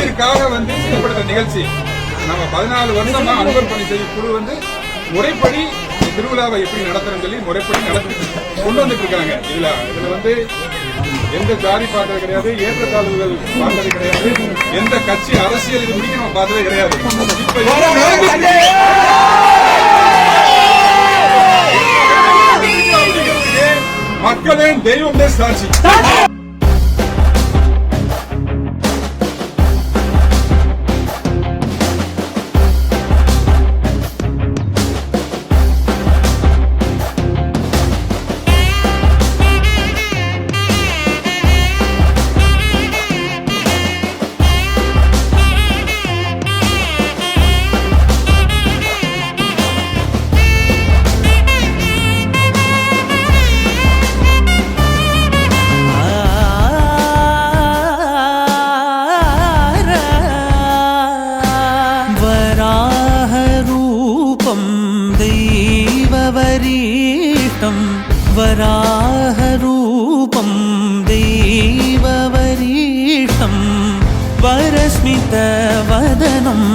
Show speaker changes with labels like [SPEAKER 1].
[SPEAKER 1] இதற்காக செய்யப்பட்ட நிகழ்ச்சி நம்ம 14 வருஷமா அன்பர் பணி செய்யும் குழு முறைப்படி திருவிழாவை எப்படி நடத்துறோம் சொல்லி முறைப்படி கொண்டு வந்துட்டு இருக்காங்க. இதுல எந்த ஜாதி பார்த்தது கிடையாது, ஏற்றத்தாழ்வுகள் பார்த்தது கிடையாது, எந்த கட்சி அரசியல் இது முடிக்க நம்ம பார்த்ததே கிடையாது. மக்களே தெய்வமே சாட்சி.
[SPEAKER 2] वराहरूपं देववरीष्टं वरस्मितवदनम्